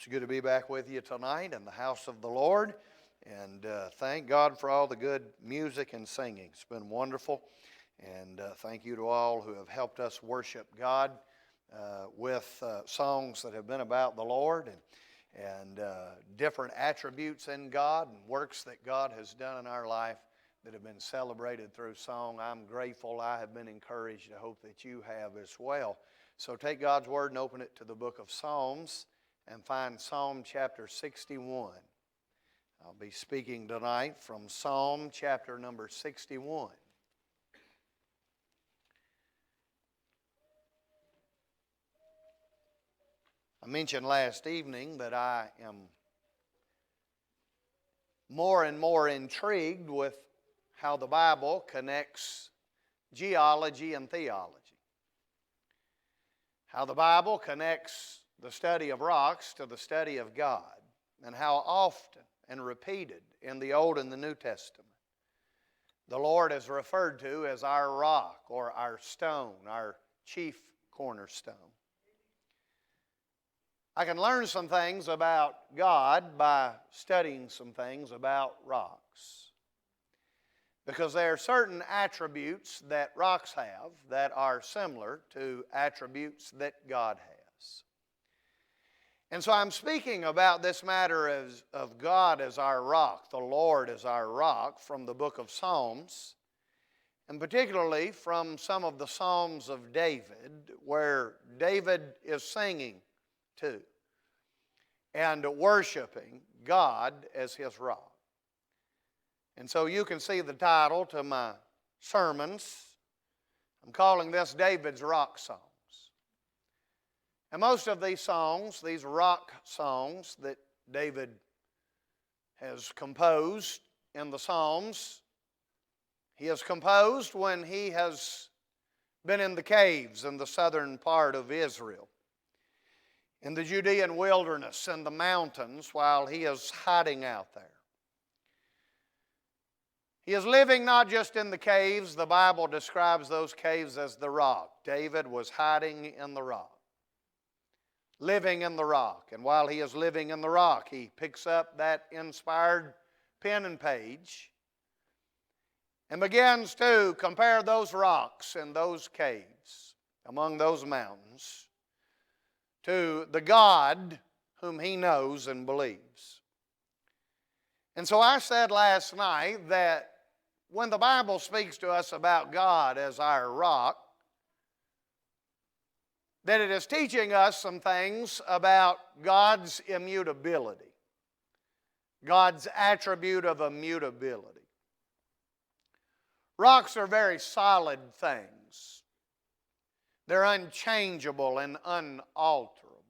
It's good to be back with you tonight in the house of the Lord. And thank God for all the good music and singing. It's been wonderful. And thank you to all who have helped us worship God with songs that have been about the Lord and different attributes in God and works that God has done in our life that have been celebrated through song. I'm grateful. I have been encouraged. I hope that you have as well. So take God's Word and open it to the book of Psalms and find Psalm chapter 61. I'll be speaking tonight from Psalm chapter number 61. I mentioned last evening that I am more and more intrigued with how the Bible connects geology and theology. How the Bible connects the study of rocks to the study of God, and how often and repeated in the Old and the New Testament the Lord is referred to as our rock or our stone, our chief cornerstone. I can learn some things about God by studying some things about rocks, because there are certain attributes that rocks have that are similar to attributes that God has. And so I'm speaking about this matter of God as our rock, the Lord as our rock, from the book of Psalms, and particularly from some of the Psalms of David, where David is singing to and worshiping God as his rock. And so you can see the title to my sermons. I'm calling this David's Rock Songs. And most of these songs, these rock songs that David has composed in the Psalms, he has composed when he has been in the caves in the southern part of Israel, in the Judean wilderness and the mountains while he is hiding out there. He is living not just in the caves. The Bible describes those caves as the rock. David was hiding in the rock, living in the rock. And while he is living in the rock, he picks up that inspired pen and page and begins to compare those rocks and those caves among those mountains to the God whom he knows and believes. And so I said last night that when the Bible speaks to us about God as our rock, that it is teaching us some things about God's immutability, God's attribute of immutability. Rocks are very solid things. They're unchangeable and unalterable.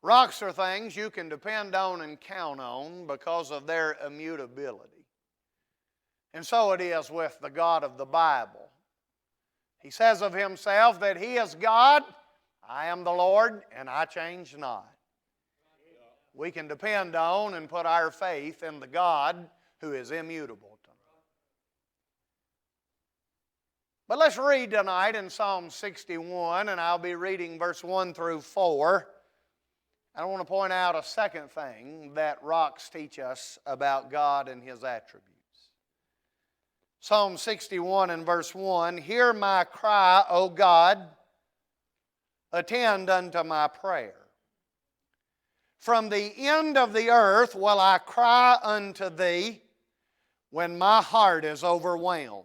Rocks are things you can depend on and count on because of their immutability. And so it is with the God of the Bible. He says of himself that he is God, I am the Lord, and I change not. We can depend on and put our faith in the God who is immutable. But let's read tonight in Psalm 61, and I'll be reading verse 1 through 4. I want to point out a second thing that rocks teach us about God and his attributes. Psalm 61 and verse 1, hear my cry, O God, attend unto my prayer. From the end of the earth will I cry unto thee when my heart is overwhelmed.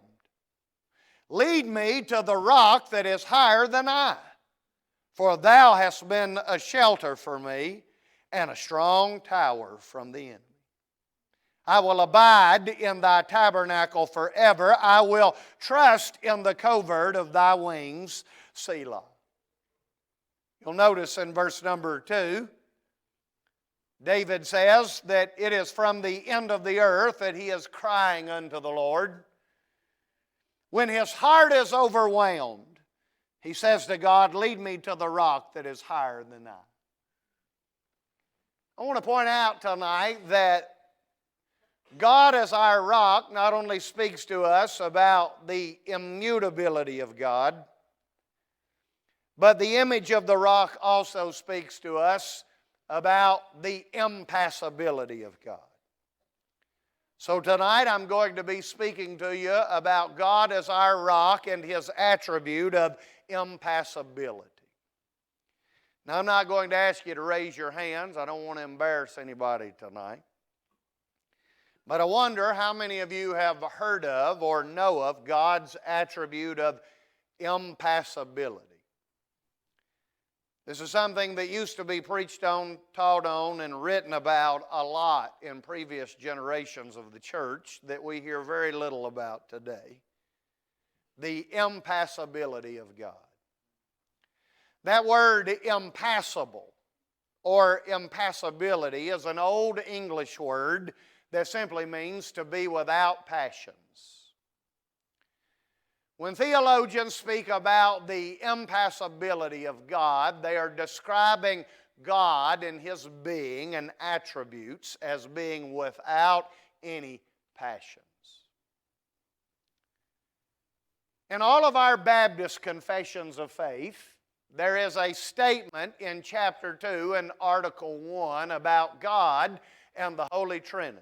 Lead me to the rock that is higher than I, for thou hast been a shelter for me and a strong tower from the enemy. I will abide in thy tabernacle forever. I will trust in the covert of thy wings, Selah. You'll notice in verse number 2, David says that it is from the end of the earth that he is crying unto the Lord. When his heart is overwhelmed, he says to God, lead me to the rock that is higher than I. I want to point out tonight that God as our rock not only speaks to us about the immutability of God, but the image of the rock also speaks to us about the impassibility of God. So tonight I'm going to be speaking to you about God as our rock and His attribute of impassibility. Now I'm not going to ask you to raise your hands. I don't want to embarrass anybody tonight. But I wonder how many of you have heard of or know of God's attribute of impassibility. This is something that used to be preached on, taught on, and written about a lot in previous generations of the church that we hear very little about today. The impassibility of God. That word impassible or impassibility is an old English word that simply means to be without passions. When theologians speak about the impassibility of God, they are describing God and His being and attributes as being without any passions. In all of our Baptist confessions of faith, there is a statement in chapter 2 and article 1 about God and the Holy Trinity.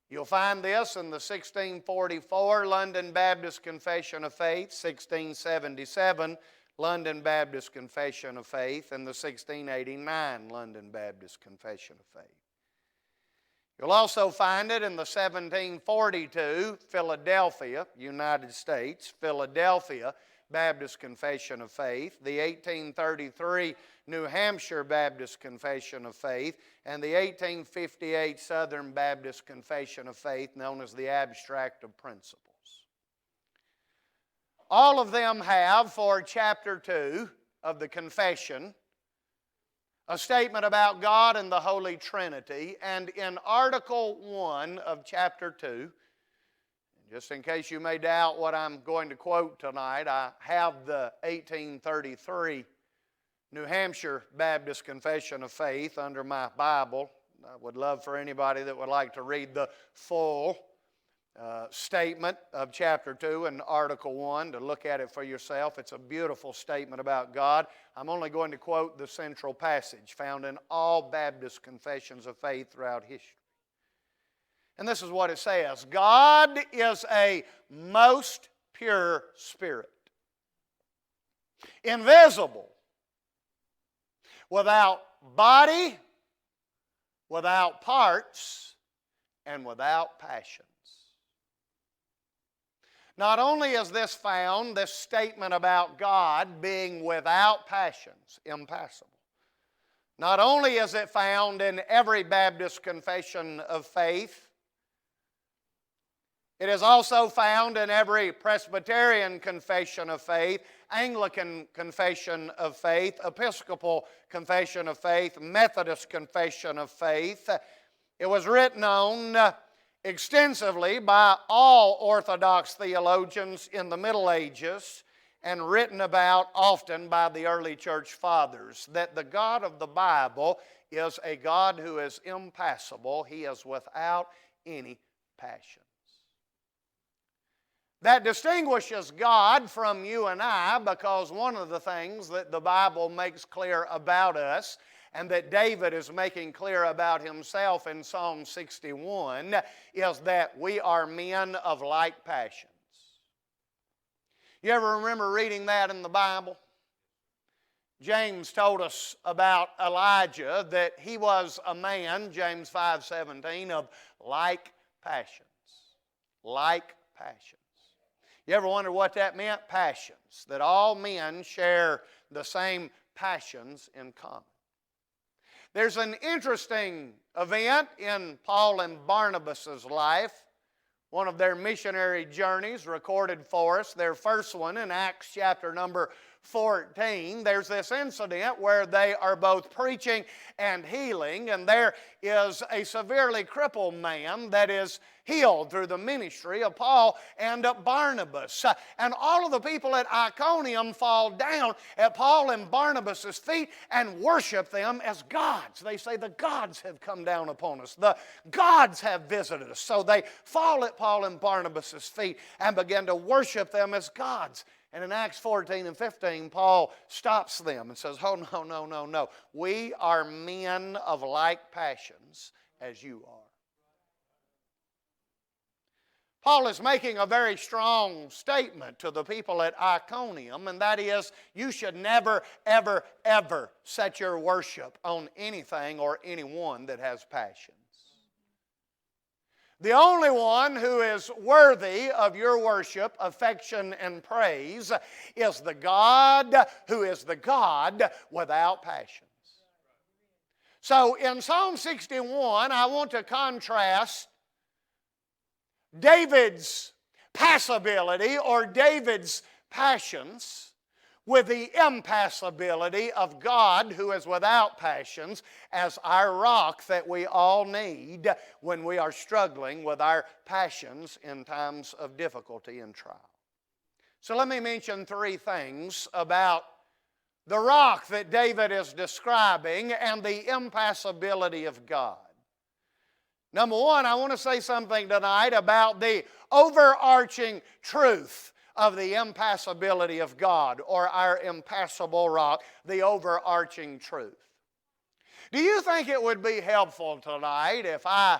You'll find this in the 1644 London Baptist Confession of Faith, 1677 London Baptist Confession of Faith, and the 1689 London Baptist Confession of Faith. You'll also find it in the 1742 Philadelphia, United States, Philadelphia Baptist Confession of Faith, the 1833 New Hampshire Baptist Confession of Faith, and the 1858 Southern Baptist Confession of Faith, known as the Abstract of Principles. All of them have, for chapter 2 of the confession, a statement about God and the Holy Trinity, and in article 1 of chapter 2, just in case you may doubt what I'm going to quote tonight, I have the 1833 New Hampshire Baptist Confession of Faith under my Bible. I would love for anybody that would like to read the full statement of chapter 2 and article 1 to look at it for yourself. It's a beautiful statement about God. I'm only going to quote the central passage found in all Baptist confessions of faith throughout history. And this is what it says: God is a most pure spirit, invisible, without body, without parts, and without passions. Not only is this found, this statement about God being without passions, impassible, not only is it found in every Baptist confession of faith, it is also found in every Presbyterian confession of faith, Anglican confession of faith, Episcopal confession of faith, Methodist confession of faith. It was written on extensively by all Orthodox theologians in the Middle Ages and written about often by the early church fathers, that the God of the Bible is a God who is impassible. He is without any passion. That distinguishes God from you and I, because one of the things that the Bible makes clear about us and that David is making clear about himself in Psalm 61 is that we are men of like passions. You ever remember reading that in the Bible? James told us about Elijah that he was a man, James 5:17, of like passions. Like passions. You ever wonder what that meant? Passions. That all men share the same passions in common. There's an interesting event in Paul and Barnabas' life, one of their missionary journeys recorded for us, their first one in Acts chapter number 14. There's this incident where they are both preaching and healing, and there is a severely crippled man that is healed through the ministry of Paul and Barnabas. And all of the people at Iconium fall down at Paul and Barnabas' feet and worship them as gods. They say, the gods have come down upon us. The gods have visited us. So they fall at Paul and Barnabas' feet and begin to worship them as gods. And in Acts 14 and 15, Paul stops them and says, oh, no, no, no, no. We are men of like passions as you are. Paul is making a very strong statement to the people at Iconium, and that is, you should never, ever, ever set your worship on anything or anyone that has passions. The only one who is worthy of your worship, affection, and praise is the God who is the God without passions. So in Psalm 61, I want to contrast David's passibility or David's passions with the impassibility of God, who is without passions, as our rock that we all need when we are struggling with our passions in times of difficulty and trial. So let me mention three things about the rock that David is describing and the impassibility of God. Number one, I want to say something tonight about the overarching truth of the impassibility of God, or our impassible rock, the overarching truth. Do you think it would be helpful tonight if I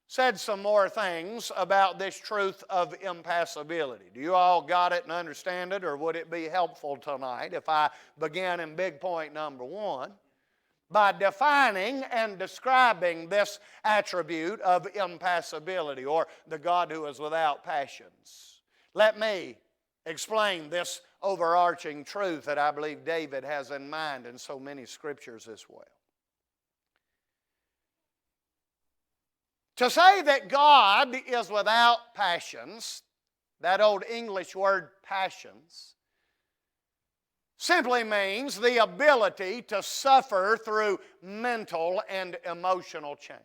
said some more things about this truth of impassibility? Do you all got it and understand it, or would it be helpful tonight if I began in big point number one by defining and describing this attribute of impassibility, or the God who is without passions? Let me explain this overarching truth that I believe David has in mind in so many scriptures as well. To say that God is without passions, that old English word passions, simply means the ability to suffer through mental and emotional change.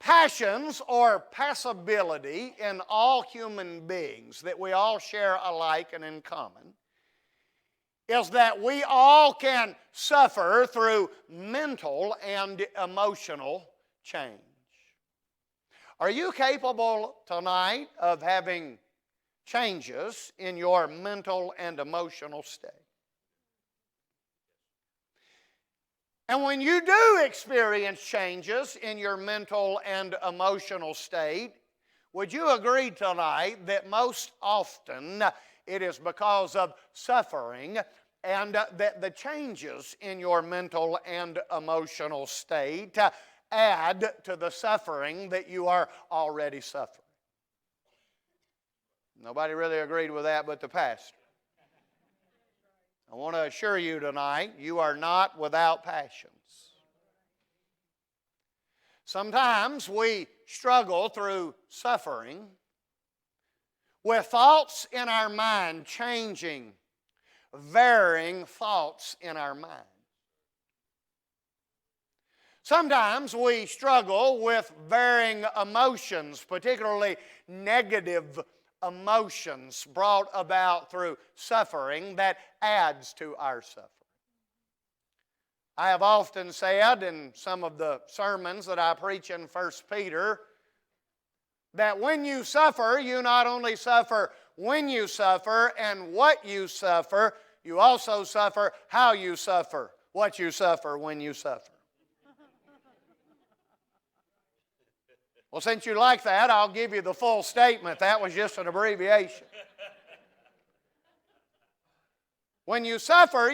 Passions, or passibility, in all human beings that we all share alike and in common, is that we all can suffer through mental and emotional change. Are you capable tonight of having changes in your mental and emotional state? And when you do experience changes in your mental and emotional state, would you agree tonight that most often it is because of suffering, and that the changes in your mental and emotional state add to the suffering that you are already suffering? Nobody really agreed with that but the pastor. I want to assure you tonight, you are not without passions. Sometimes we struggle through suffering with thoughts in our mind changing, varying thoughts in our mind. Sometimes we struggle with varying emotions, particularly negative emotions brought about through suffering that adds to our suffering. I have often said in some of the sermons that I preach in 1 Peter that when you suffer, you not only suffer when you suffer and what you suffer, you also suffer how you suffer, what you suffer when you suffer. Well, since you like that, I'll give you the full statement. That was just an abbreviation. When you suffer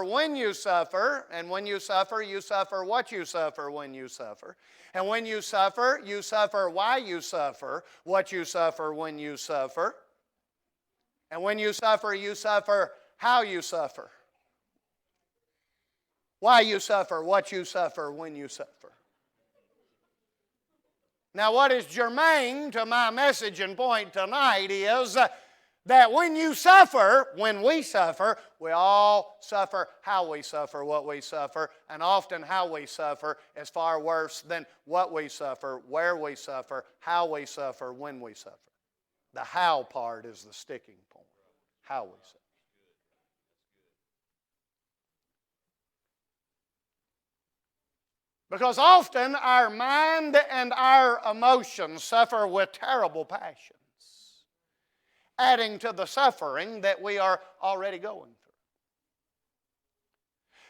when you suffer, and when you suffer what you suffer when you suffer. And when you suffer why you suffer, what you suffer when you suffer. And when you suffer how you suffer. Why you suffer, what you suffer when you suffer. Now, what is germane to my message and point tonight is that when we suffer, we all suffer how we suffer what we suffer, and often how we suffer is far worse than what we suffer, where we suffer, how we suffer, when we suffer. The how part is the sticking point, how we suffer. Because often our mind and our emotions suffer with terrible passions. adding to the suffering that we are already going through.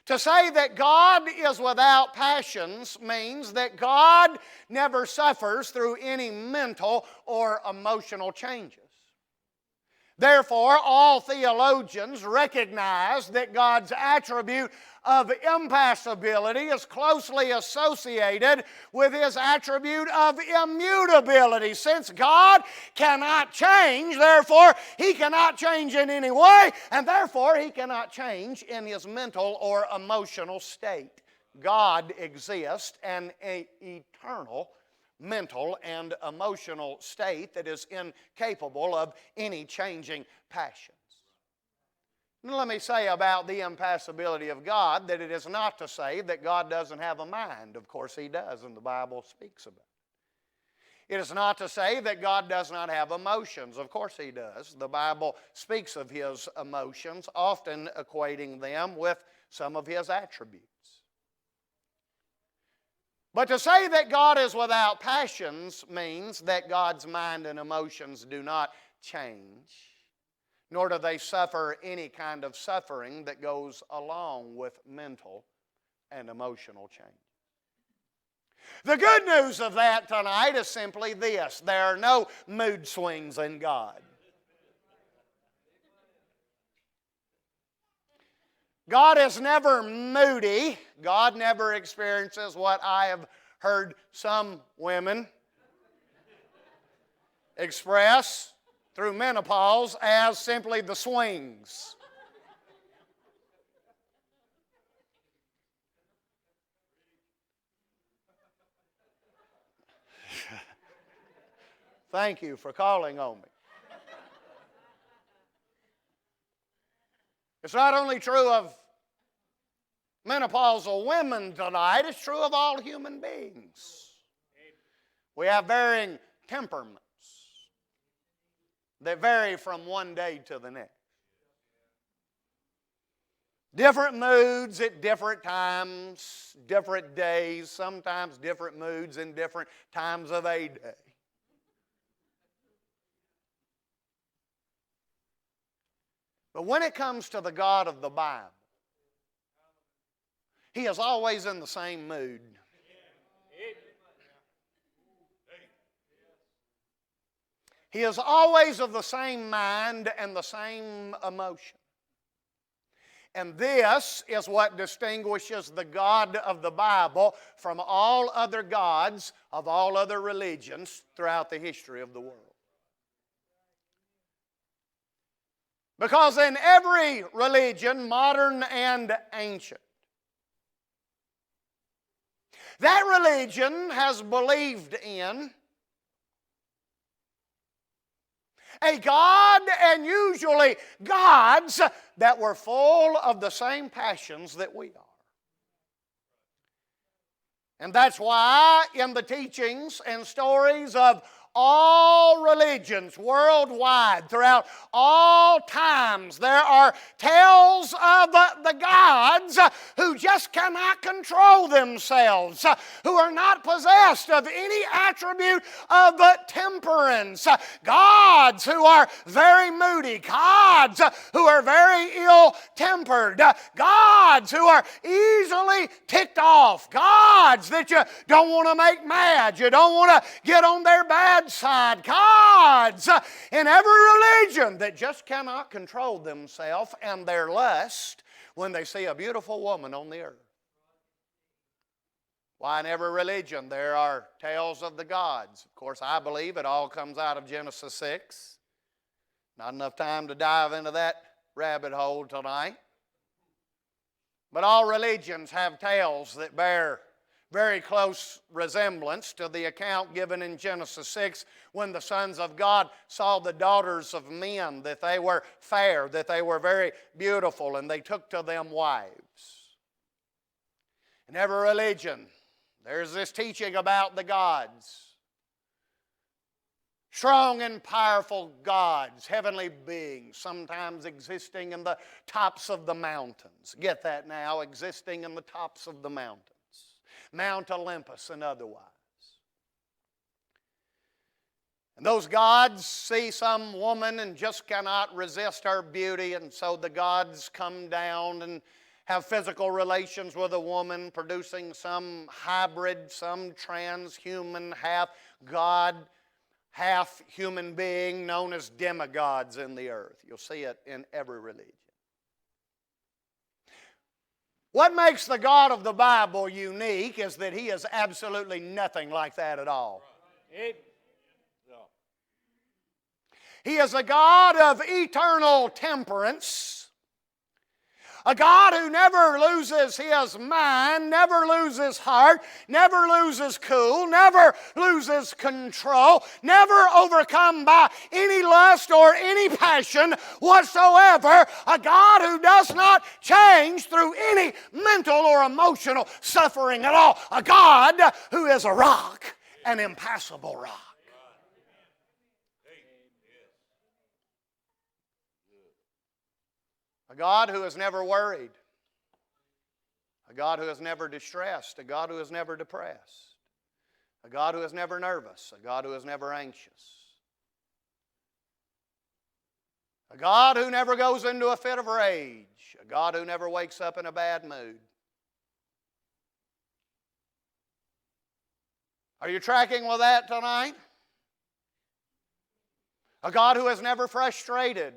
To say that God is without passions means that God never suffers through any mental or emotional changes. Therefore, all theologians recognize that God's attribute of impassibility is closely associated with His attribute of immutability. Since God cannot change, therefore He cannot change in any way, and therefore He cannot change in His mental or emotional state. God exists in an eternal mental and emotional state that is incapable of any changing passions. Now, let me say about the impassibility of God that it is not to say that God doesn't have a mind. Of course He does, and the Bible speaks about it. It is not to say that God does not have emotions. Of course He does. The Bible speaks of His emotions, often equating them with some of His attributes. But to say that God is without passions means that God's mind and emotions do not change, nor do they suffer any kind of suffering that goes along with mental and emotional change. The good news of that tonight is simply this: there are no mood swings in God. God is never moody. God never experiences what I have heard some women express through menopause as simply the swings. Thank you for calling on me. It's not only true of menopausal women tonight, it's true of all human beings. We have varying temperaments that vary from one day to the next. Different moods at different times, different days, sometimes different moods in different times of a day. But when it comes to the God of the Bible, He is always in the same mood. He is always of the same mind and the same emotion. And this is what distinguishes the God of the Bible from all other gods of all other religions throughout the history of the world. Because in every religion, modern and ancient, that religion has believed in a God, and usually gods that were full of the same passions that we are. And that's why in the teachings and stories of all religions worldwide, throughout all times, there are tales of the gods who just cannot control themselves, who are not possessed of any attribute of temperance, gods who are very moody, gods who are very ill-tempered, gods who are easily ticked off, gods that you don't want to make mad, you don't want to get on their bad side, gods in every religion that just cannot control themselves and their lust when they see a beautiful woman on the earth. Why, in every religion there are tales of the gods. Of course, I believe it all comes out of Genesis 6. Not enough time to dive into that rabbit hole tonight. But all religions have tales that bear very close resemblance to the account given in Genesis 6 when the sons of God saw the daughters of men, that they were fair, that they were very beautiful, and they took to them wives. In every religion, there's this teaching about the gods. Strong and powerful gods, heavenly beings, sometimes existing in the tops of the mountains. Get that now, existing in the tops of the mountains. Mount Olympus and otherwise. And those gods see some woman and just cannot resist her beauty, and so the gods come down and have physical relations with a woman, producing some hybrid, some transhuman, half God, half human being known as demigods in the earth. You'll see it in every religion. What makes the God of the Bible unique is that He is absolutely nothing like that at all. He is a God of eternal temperance, a God who never loses His mind, never loses heart, never loses cool, never loses control, never overcome by any lust or any passion whatsoever, a God who does not change through any mental or emotional suffering at all, a God who is a rock, an impassible rock. A God who is never worried. A God who is never distressed. A God who is never depressed. A God who is never nervous. A God who is never anxious. A God who never goes into a fit of rage. A God who never wakes up in a bad mood. Are you tracking with that tonight? A God who is never frustrated.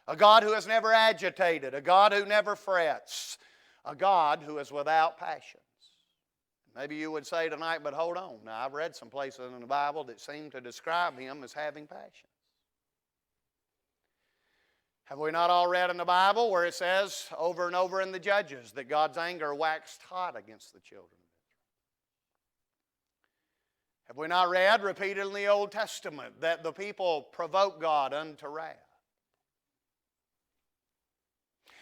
A God who is never agitated. A God who never frets. A God who is without passions. Maybe you would say tonight, but hold on. Now, I've read some places in the Bible that seem to describe Him as having passions. Have we not all read in the Bible where it says over and over in the Judges that God's anger waxed hot against the children of Israel? Have we not read repeated in the Old Testament that the people provoked God unto wrath?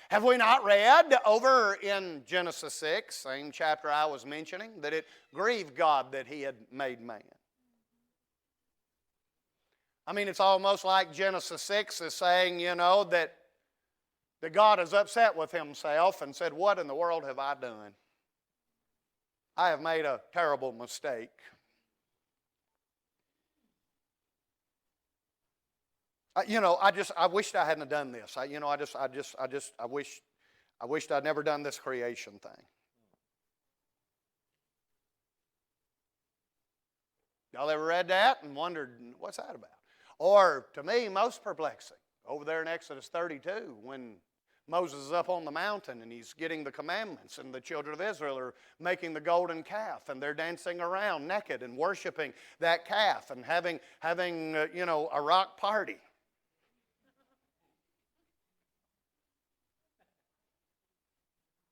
Have we not read over in Genesis 6, same chapter I was mentioning, that it grieved God that He had made man? I mean, it's almost like Genesis 6 is saying, that God is upset with Himself and said, what in the world have I done? I have made a terrible mistake. I wished I hadn't done this. I wished I'd never done this creation thing. Y'all ever read that and wondered, what's that about? Or, to me, most perplexing, over there in Exodus 32, when Moses is up on the mountain and he's getting the commandments, and the children of Israel are making the golden calf, and they're dancing around naked and worshiping that calf and having a rock party.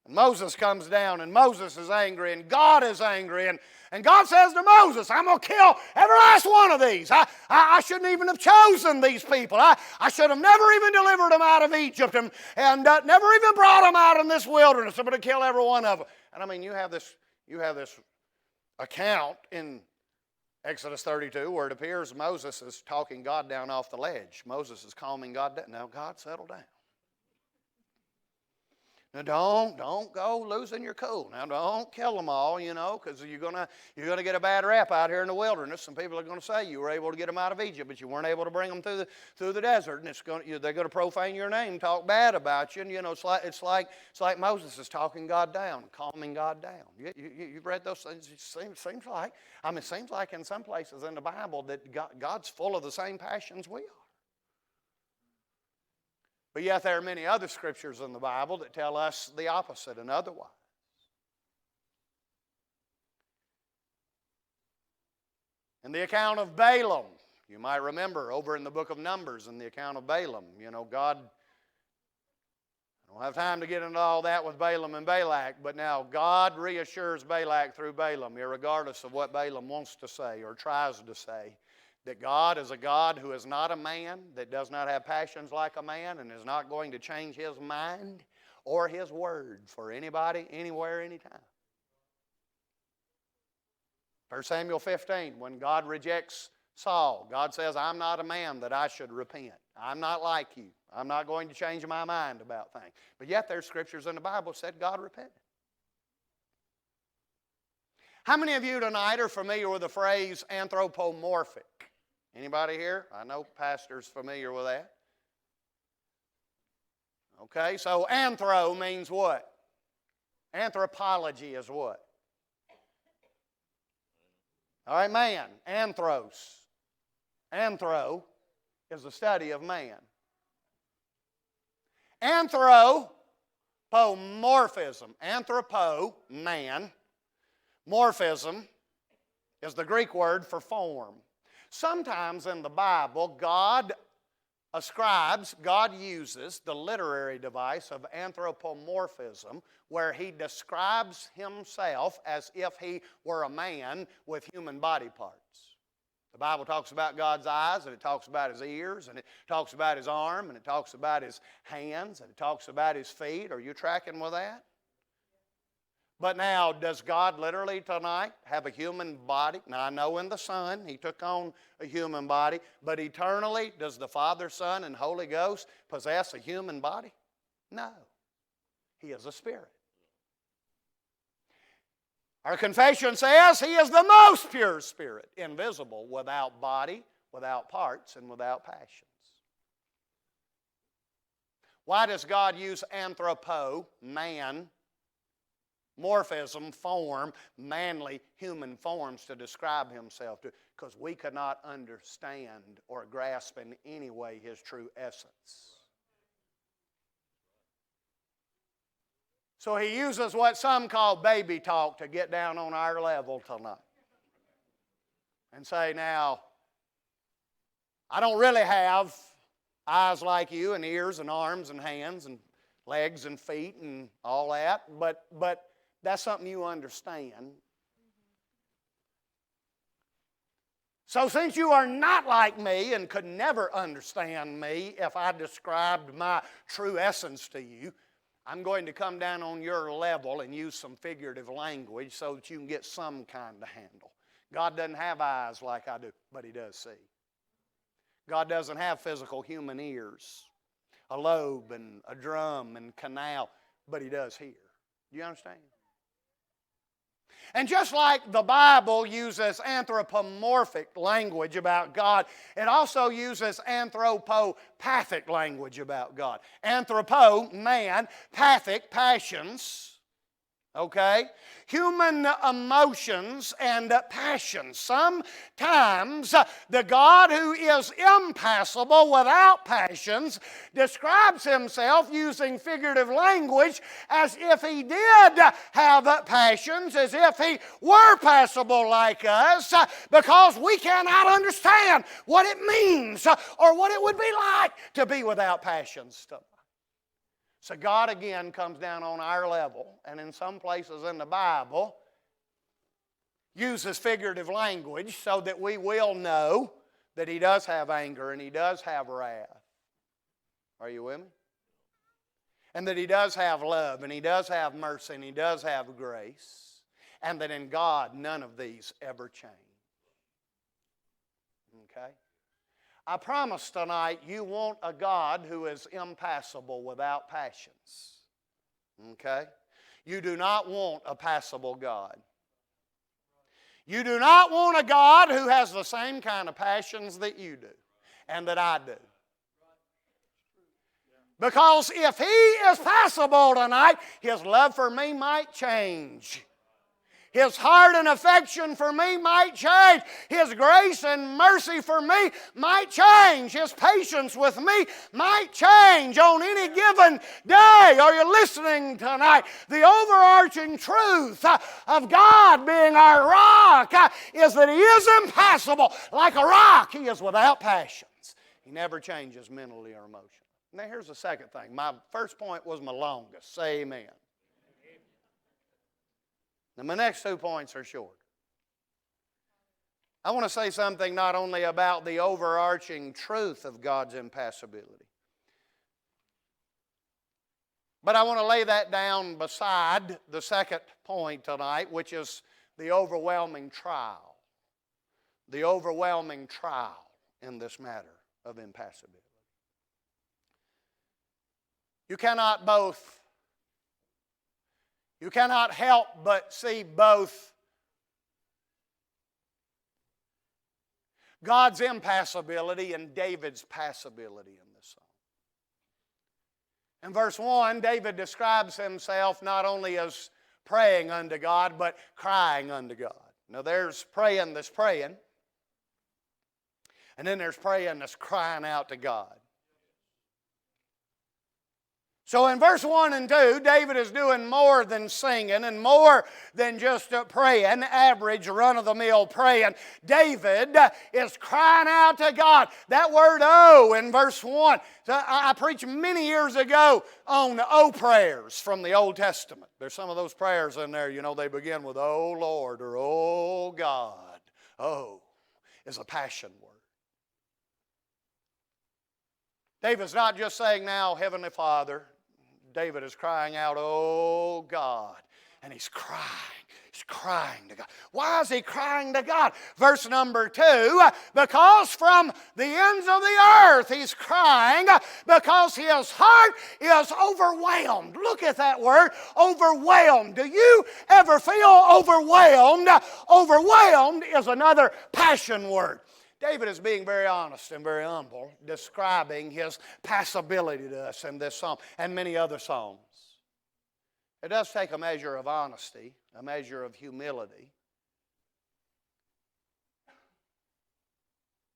And Moses comes down, and Moses is angry, and God is angry, and God says to Moses, I'm going to kill every last one of these. I shouldn't even have chosen these people. I should have never even delivered them out of Egypt and never even brought them out in this wilderness. I'm going to kill every one of them. And I mean, you have this account in Exodus 32 where it appears Moses is talking God down off the ledge. Moses is calming God down. Now, God, settle down. Now, don't go losing your cool. Now, don't kill them all, because you're gonna get a bad rap out here in the wilderness. Some people are going to say you were able to get them out of Egypt, but you weren't able to bring them through the desert, and they're going to profane your name, talk bad about you. And it's like Moses is talking God down, calming God down. You've read those things. It seems like in some places in the Bible that God's full of the same passions we are. But yet there are many other scriptures in the Bible that tell us the opposite and otherwise. In the account of Balaam, you might remember over in the book of Numbers, in the account of Balaam, God, I don't have time to get into all that with Balaam and Balak, but now God reassures Balak through Balaam, irregardless of what Balaam wants to say or tries to say, that God is a God who is not a man, that does not have passions like a man, and is not going to change His mind or His word for anybody, anywhere, anytime. 1 Samuel 15, when God rejects Saul, God says, I'm not a man that I should repent. I'm not like you. I'm not going to change my mind about things. But yet there's scriptures in the Bible that said God repented. How many of you tonight are familiar with the phrase anthropomorphic? Anybody here? I know pastor's familiar with that. Okay, so anthro means what? Anthropology is what? All right, man. Anthros. Anthro is the study of man. Anthropomorphism. Anthropo, man. Morphism is the Greek word for form. Sometimes in the Bible, God uses the literary device of anthropomorphism, where he describes himself as if he were a man with human body parts. The Bible talks about God's eyes, and it talks about his ears, and it talks about his arm, and it talks about his hands, and it talks about his feet. Are you tracking with that? But now, does God literally tonight have a human body? Now, I know in the Son, he took on a human body, but eternally, does the Father, Son, and Holy Ghost possess a human body? No. He is a spirit. Our confession says he is the most pure spirit, invisible, without body, without parts, and without passions. Why does God use anthropo, man, morphism, form, manly human forms to describe himself? Because we could not understand or grasp in any way his true essence. So he uses what some call baby talk to get down on our level tonight. And say, now, I don't really have eyes like you, and ears and arms and hands and legs and feet and all that, but that's something you understand. So since you are not like me and could never understand me if I described my true essence to you, I'm going to come down on your level and use some figurative language so that you can get some kind of handle. God doesn't have eyes like I do, but he does see. God doesn't have physical human ears, a lobe and a drum and canal, but he does hear. Do you understand? And just like the Bible uses anthropomorphic language about God, it also uses anthropopathic language about God. Anthropo, man, pathic, passions. Okay? Human emotions and passions. Sometimes the God who is impassible without passions describes himself using figurative language as if he did have passions, as if he were passible like us, because we cannot understand what it means or what it would be like to be without passions. So God again comes down on our level, and in some places in the Bible uses figurative language so that we will know that he does have anger and he does have wrath. Are you with me? And that he does have love and he does have mercy and he does have grace, and that in God none of these ever change. Okay? I promise tonight you want a God who is impassible without passions. Okay? You do not want a passible God. You do not want a God who has the same kind of passions that you do and that I do. Because if he is passible tonight, his love for me might change. His heart and affection for me might change. His grace and mercy for me might change. His patience with me might change on any given day. Are you listening tonight? The overarching truth of God being our rock is that he is impassible. Like a rock, he is without passions. He never changes mentally or emotionally. Now here's the second thing. My first point was my longest. Say amen. Now, my next 2 points are short. I want to say something not only about the overarching truth of God's impassibility, but I want to lay that down beside the second point tonight, which is the overwhelming trial. The overwhelming trial in this matter of impassibility. You cannot help but see both God's impassibility and David's passibility in this song. In verse 1, David describes himself not only as praying unto God, but crying unto God. Now there's praying that's praying, and then there's praying that's crying out to God. So in verse 1 and 2, David is doing more than singing and more than just praying, average run-of-the-mill praying. David is crying out to God. That word "oh" in verse 1. I preached many years ago on "oh" prayers from the Old Testament. There's some of those prayers in there, they begin with "oh Lord" or "oh God." "Oh" is a passion word. David's not just saying now, "Heavenly Father." David is crying out, "Oh God." And he's crying. He's crying to God. Why is he crying to God? Verse number 2, because from the ends of the earth he's crying because his heart is overwhelmed. Look at that word, overwhelmed. Do you ever feel overwhelmed? Overwhelmed is another passion word. David is being very honest and very humble, describing his passibility to us in this psalm and many other songs. It does take a measure of honesty, a measure of humility,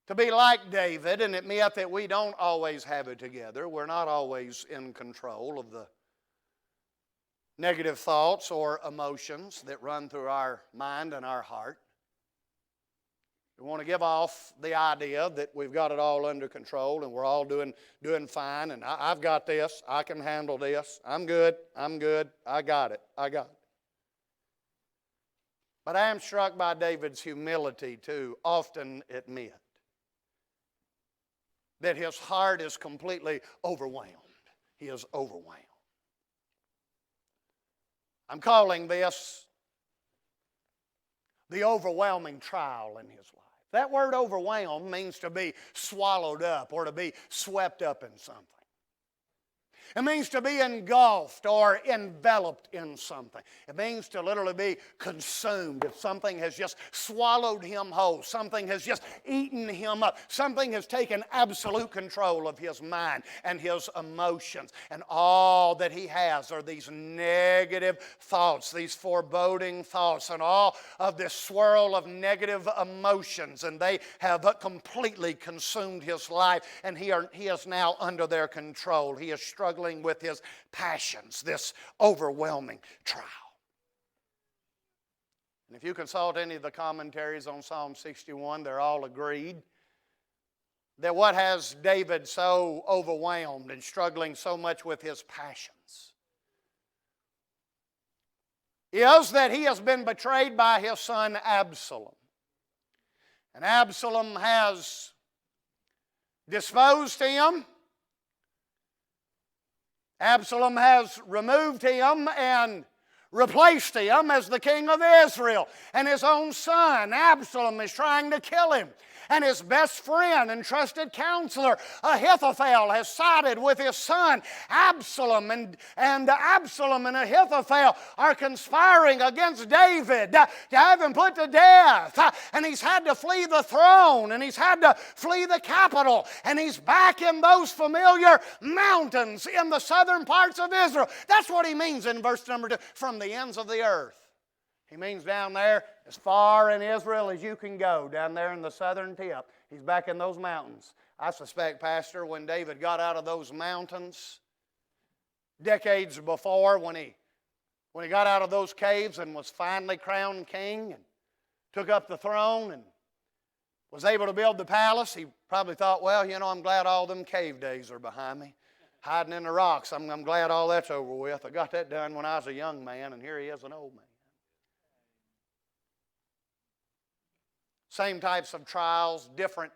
to be like David and admit that we don't always have it together. We're not always in control of the negative thoughts or emotions that run through our mind and our heart. We want to give off the idea that we've got it all under control and we're all doing fine, and I've got this, I can handle this, I'm good, I got it. But I am struck by David's humility to often admit that his heart is completely overwhelmed. He is overwhelmed. I'm calling this the overwhelming trial in his life. That word "overwhelmed" means to be swallowed up or to be swept up in something. It means to be engulfed or enveloped in something. It means to literally be consumed. If something has just swallowed him whole, something has just eaten him up, something has taken absolute control of his mind and his emotions, and all that he has are these negative thoughts, these foreboding thoughts, and all of this swirl of negative emotions, and they have completely consumed his life, and he is now under their control. He is struggling with his passions, this overwhelming trial. And if you consult any of the commentaries on Psalm 61, they're all agreed that what has David so overwhelmed and struggling so much with his passions is that he has been betrayed by his son Absalom. And Absalom has disposed him. Absalom has removed him and replaced him as the king of Israel. And his own son, Absalom, is trying to kill him. And his best friend and trusted counselor, Ahithophel, has sided with his son, Absalom. And Absalom and Ahithophel are conspiring against David to have him put to death. And he's had to flee the throne, and he's had to flee the capital. And he's back in those familiar mountains in the southern parts of Israel. That's what he means in verse number 2, from the ends of the earth. He means down there as far in Israel as you can go, down there in the southern tip. He's back in those mountains. I suspect, Pastor, when David got out of those mountains decades before, when he got out of those caves and was finally crowned king and took up the throne and was able to build the palace, he probably thought, well, I'm glad all them cave days are behind me. Hiding in the rocks, I'm glad all that's over with. I got that done when I was a young man, and here he is, an old man. Same types of trials, different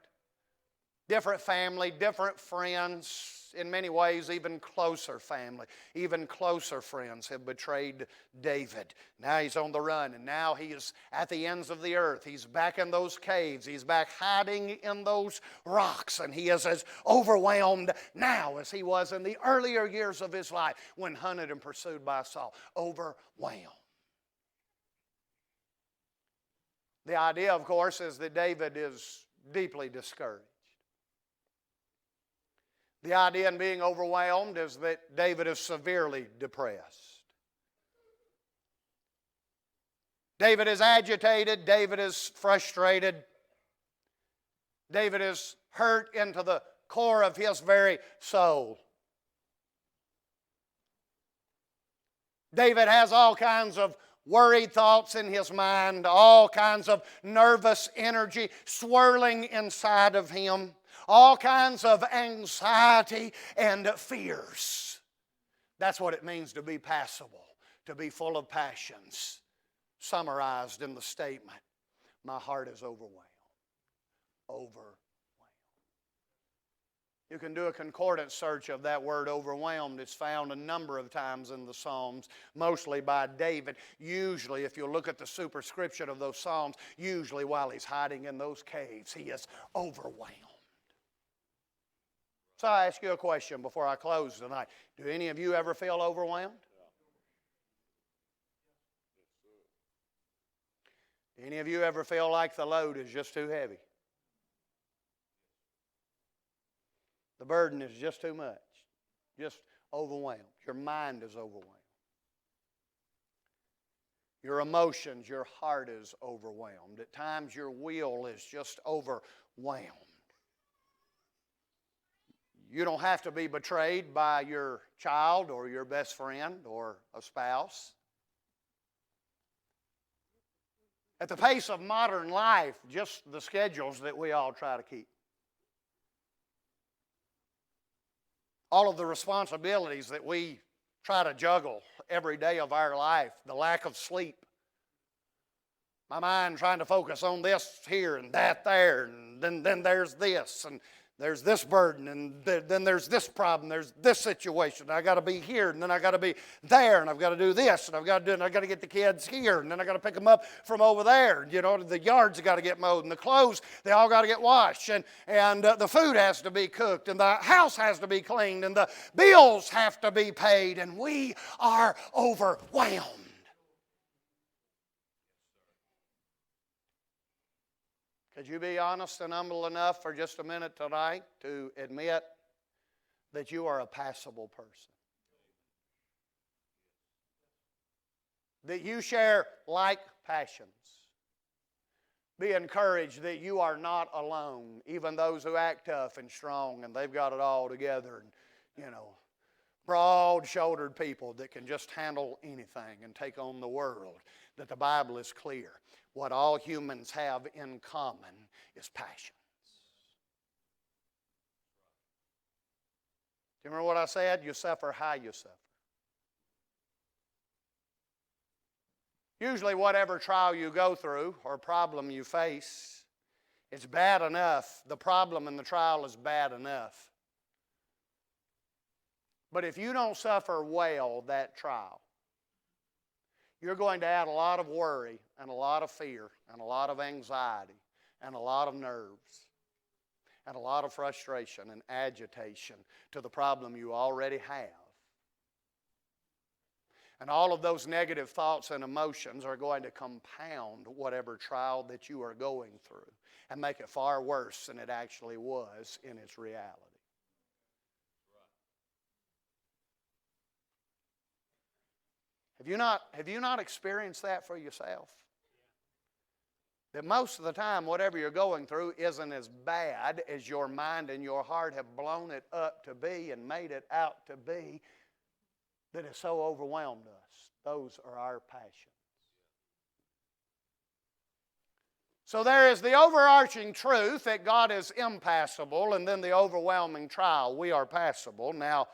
family, different friends, in many ways even closer family, even closer friends have betrayed David. Now he's on the run, and now he is at the ends of the earth. He's back in those caves. He's back hiding in those rocks, and he is as overwhelmed now as he was in the earlier years of his life when hunted and pursued by Saul. Overwhelmed. The idea, of course, is that David is deeply discouraged. The idea in being overwhelmed is that David is severely depressed. David is agitated. David is frustrated. David is hurt into the core of his very soul. David has all kinds of worried thoughts in his mind, all kinds of nervous energy swirling inside of him, all kinds of anxiety and fears. That's what it means to be passible, to be full of passions. Summarized in the statement, my heart is overwhelmed. Overwhelmed. You can do a concordance search of that word overwhelmed. It's found a number of times in the Psalms, mostly by David. Usually, if you look at the superscription of those Psalms, usually while he's hiding in those caves, he is overwhelmed. So I ask you a question before I close tonight. Do any of you ever feel overwhelmed? Do any of you ever feel like the load is just too heavy? The burden is just too much, just overwhelmed. Your mind is overwhelmed. Your emotions, your heart is overwhelmed. At times your will is just overwhelmed. You don't have to be betrayed by your child or your best friend or a spouse. At the pace of modern life, just the schedules that we all try to keep. All of the responsibilities that we try to juggle every day of our life, the lack of sleep. My mind trying to focus on this here and that there, and then there's this, and there's this burden, and then there's this problem, there's this situation. I got to be here, and then I got to be there, and I've got to do this, and I've got to get the kids here, and then I got to pick them up from over there. You know, the yards got to get mowed, and the clothes, they all got to get washed, and the food has to be cooked, and the house has to be cleaned, and the bills have to be paid, and we are overwhelmed. Could you be honest and humble enough for just a minute tonight to admit that you are a passible person? That you share like passions. Be encouraged that you are not alone. Even those who act tough and strong and they've got it all together, and, you know, broad-shouldered people that can just handle anything and take on the world. That the Bible is clear. What all humans have in common is passions. Do you remember what I said? You suffer how you suffer. Usually whatever trial you go through or problem you face, it's bad enough. The problem and the trial is bad enough. But if you don't suffer well that trial, you're going to add a lot of worry and a lot of fear and a lot of anxiety and a lot of nerves and a lot of frustration and agitation to the problem you already have. And all of those negative thoughts and emotions are going to compound whatever trial that you are going through and make it far worse than it actually was in its reality. Have you not experienced that for yourself? That most of the time, whatever you're going through isn't as bad as your mind and your heart have blown it up to be and made it out to be, that has so overwhelmed us. Those are our passions. So there is the overarching truth that God is impassible, and then the overwhelming trial. We are passible. Now,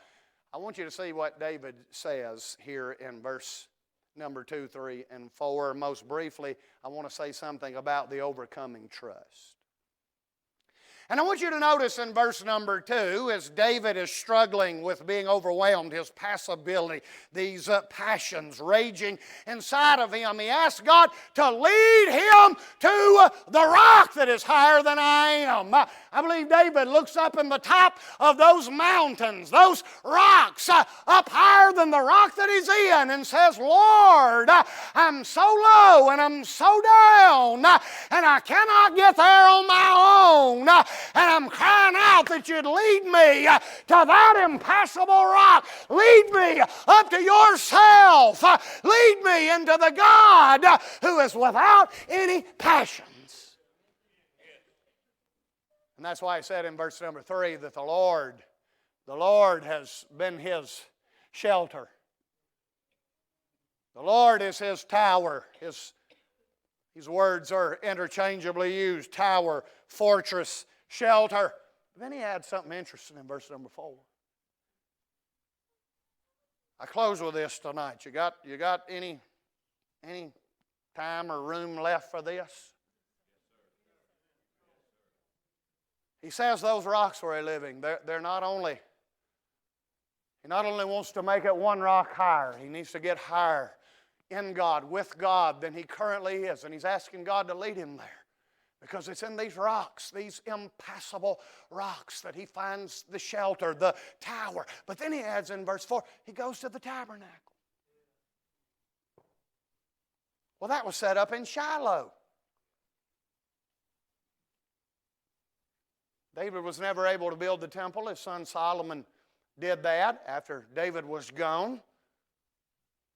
I want you to see what David says here in verse number 2, 3, and 4. Most briefly, I want to say something about the overcoming trust. And I want you to notice in verse number 2, as David is struggling with being overwhelmed, his passibility, these passions raging inside of him, he asks God to lead him to the rock that is higher than I am. I believe David looks up in the top of those mountains, those rocks, up higher than the rock that he's in, and says, Lord, I'm so low and I'm so down, and I cannot get there on my own. And I'm crying out that you'd lead me to that impassable rock. Lead me up to yourself. Lead me into the God who is without any passions. And that's why I said in verse number 3 that the Lord has been his shelter. The Lord is his tower. These words are interchangeably used: tower, fortress, shelter. But then he adds something interesting in verse number 4. I close with this tonight. You got any time or room left for this? He says those rocks where he's living, they're not only, he not only wants to make it one rock higher, he needs to get higher in God, with God, than he currently is. And he's asking God to lead him there. Because it's in these rocks, these impassable rocks, that he finds the shelter, the tower. But then he adds in verse 4, he goes to the tabernacle. Well, that was set up in Shiloh. David was never able to build the temple. His son Solomon did that after David was gone.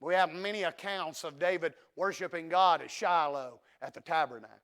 We have many accounts of David worshiping God at Shiloh, at the tabernacle.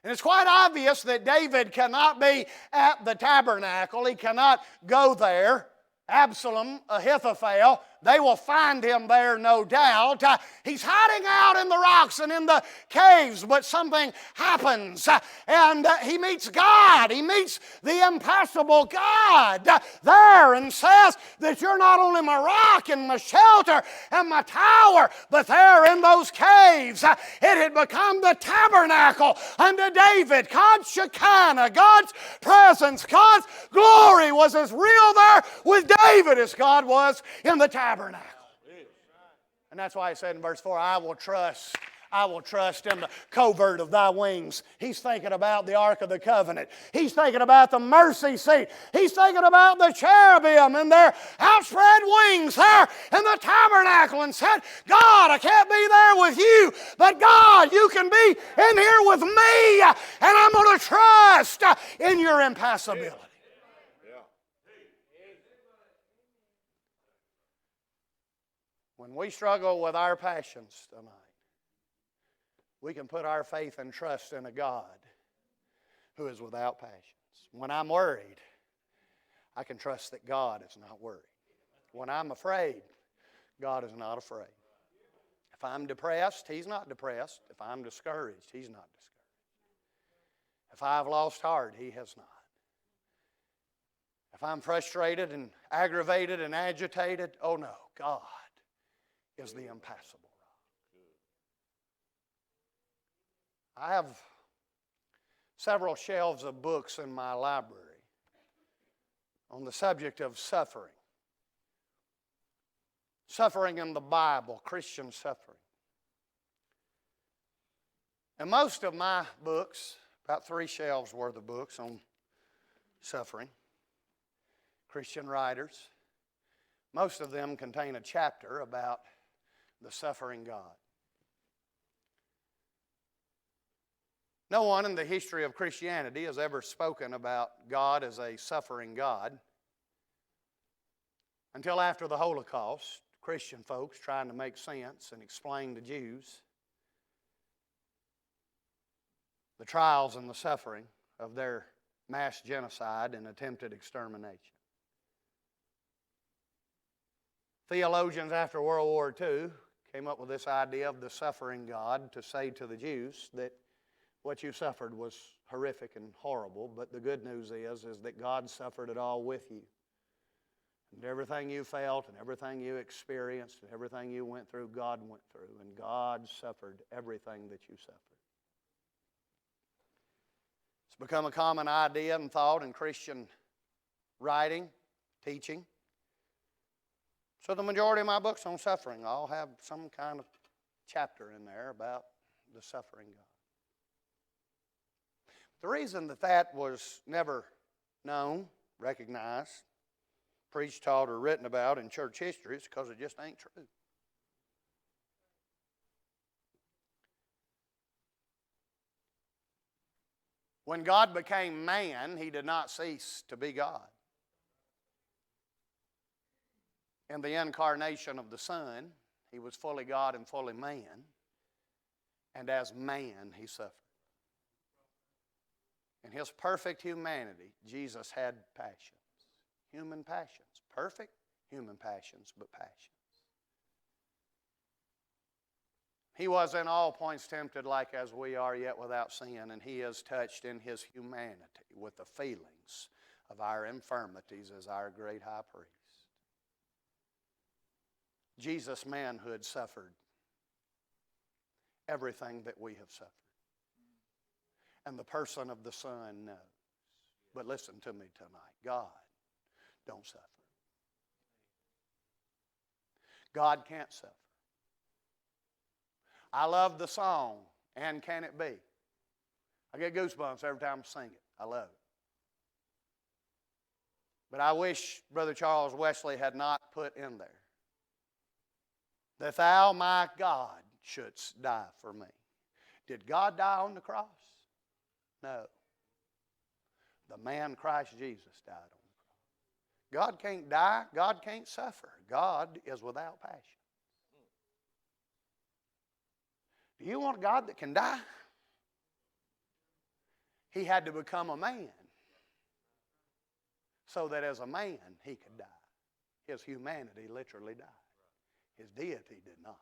And it's quite obvious that David cannot be at the tabernacle. He cannot go there. Absalom, Ahithophel, they will find him there, no doubt. He's hiding out in the rocks and in the caves, but something happens. And he meets God. He meets the impassable God there and says that you're not only my rock and my shelter and my tower, but there in those caves, it had become the tabernacle unto David. God's Shekinah, God's presence, God's glory was as real there with David as God was in the tabernacle. And that's why he said in verse 4, I will trust in the covert of thy wings. He's thinking about the Ark of the Covenant. He's thinking about the mercy seat. He's thinking about the cherubim and their outspread wings there in the tabernacle, and said, God, I can't be there with you, but God, you can be in here with me, and I'm going to trust in your impassibility. When we struggle with our passions tonight, we can put our faith and trust in a God who is without passions. When I'm worried, I can trust that God is not worried. When I'm afraid, God is not afraid. If I'm depressed, He's not depressed. If I'm discouraged, He's not discouraged. If I've lost heart, He has not. If I'm frustrated and aggravated and agitated, oh no, God is the impassable rock. I have several shelves of books in my library on the subject of suffering. Suffering in the Bible, Christian suffering. And most of my books, about 3 shelves worth of books on suffering, Christian writers, most of them contain a chapter about the suffering God. No one in the history of Christianity has ever spoken about God as a suffering God until after the Holocaust. Christian folks trying to make sense and explain to Jews the trials and the suffering of their mass genocide and attempted extermination. Theologians after World War II came up with this idea of the suffering God to say to the Jews that what you suffered was horrific and horrible, but the good news is that God suffered it all with you. And everything you felt and everything you experienced and everything you went through, God went through. And God suffered everything that you suffered. It's become a common idea and thought in Christian writing, teaching. So the majority of my books on suffering all have some kind of chapter in there about the suffering God. The reason that was never known, recognized, preached, taught, or written about in church history is because it just ain't true. When God became man, He did not cease to be God. In the incarnation of the Son, He was fully God and fully man, and as man, He suffered. In His perfect humanity, Jesus had passions, human passions, perfect human passions, but passions. He was in all points tempted like as we are, yet without sin, and He is touched in His humanity with the feelings of our infirmities as our great high priest. Jesus' manhood suffered everything that we have suffered. And the person of the Son knows. But listen to me tonight. God don't suffer. God can't suffer. I love the song, And Can It Be? I get goosebumps every time I sing it. I love it. But I wish Brother Charles Wesley had not put in there that thou, my God, shouldst die for me. Did God die on the cross? No. The man Christ Jesus died on the cross. God can't die. God can't suffer. God is without passion. Do you want a God that can die? He had to become a man so that as a man He could die. His humanity literally died. His deity did not.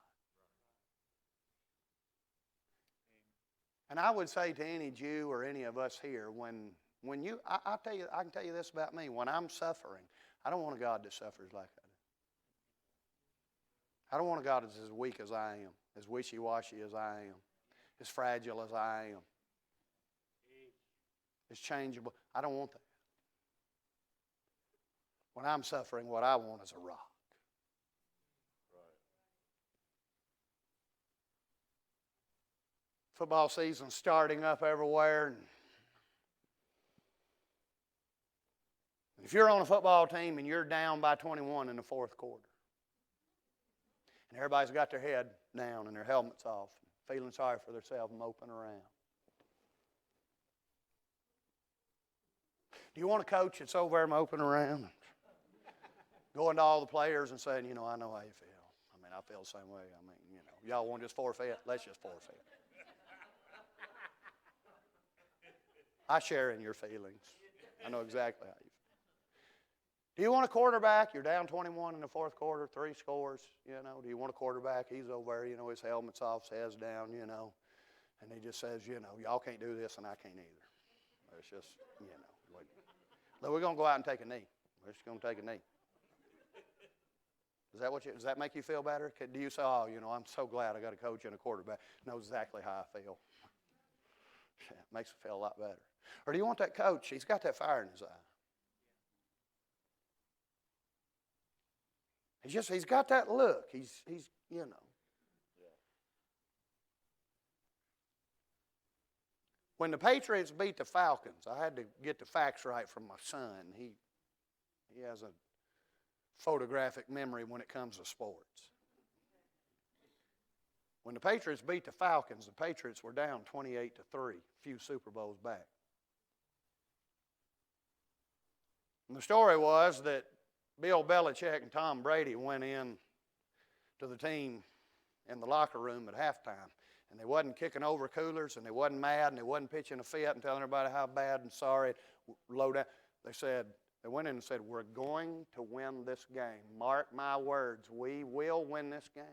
And I would say to any Jew or any of us here, when you, I can tell you this about me. When I'm suffering, I don't want a God that suffers like I do. I don't want a God that's as weak as I am, as wishy-washy as I am, as fragile as I am, as changeable. I don't want that. When I'm suffering, what I want is a rock. Football season starting up everywhere. And if you're on a football team and you're down by 21 in the fourth quarter, and everybody's got their head down and their helmets off, feeling sorry for themselves, moping around. Do you want a coach that's over there moping around? Going to all the players and saying, I know how you feel. I feel the same way. Y'all want to just forfeit? Let's just forfeit. I share in your feelings. I know exactly how you feel. Do you want a quarterback? You're down 21 in the fourth quarter, 3 scores, Do you want a quarterback? He's over there, his helmet's off, his head's down, And he just says, y'all can't do this and I can't either. It's just, Look, we're going to go out and take a knee. We're just going to take a knee. Does that make you feel better? Do you say, I'm so glad I got a coach and a quarterback. Knows exactly how I feel. It makes me feel a lot better. Or do you want that coach? He's got that fire in his eye. He's got that look. He's. When the Patriots beat the Falcons, I had to get the facts right from my son. He has a photographic memory when it comes to sports. When the Patriots beat the Falcons, the Patriots were down 28-3, a few Super Bowls back. And the story was that Bill Belichick and Tom Brady went in to the team in the locker room at halftime, and they wasn't kicking over coolers, and they wasn't mad, and they wasn't pitching a fit and telling everybody how bad and sorry, low down. They went in and said, we're going to win this game. Mark my words, we will win this game,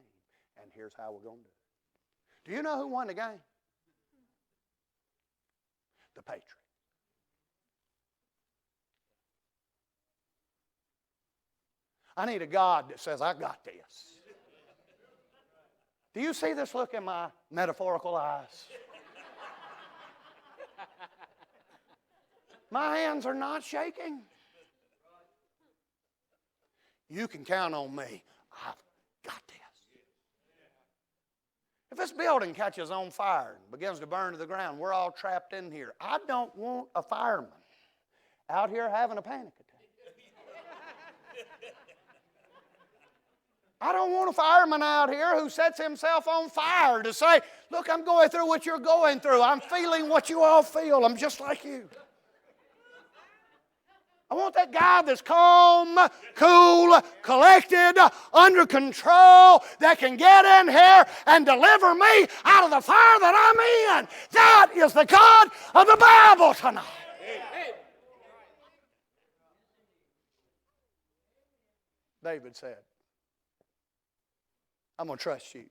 and here's how we're going to do it. Do you know who won the game? The Patriots. I need a God that says, I got this. Do you see this look in my metaphorical eyes? My hands are not shaking. You can count on me. I've got this. If this building catches on fire and begins to burn to the ground, we're all trapped in here. I don't want a fireman out here having a panic attack. I don't want a fireman out here who sets himself on fire to say, look, I'm going through what you're going through. I'm feeling what you all feel. I'm just like you. I want that guy that's calm, cool, collected, under control, that can get in here and deliver me out of the fire that I'm in. That is the God of the Bible tonight. David said, I'm going to trust you.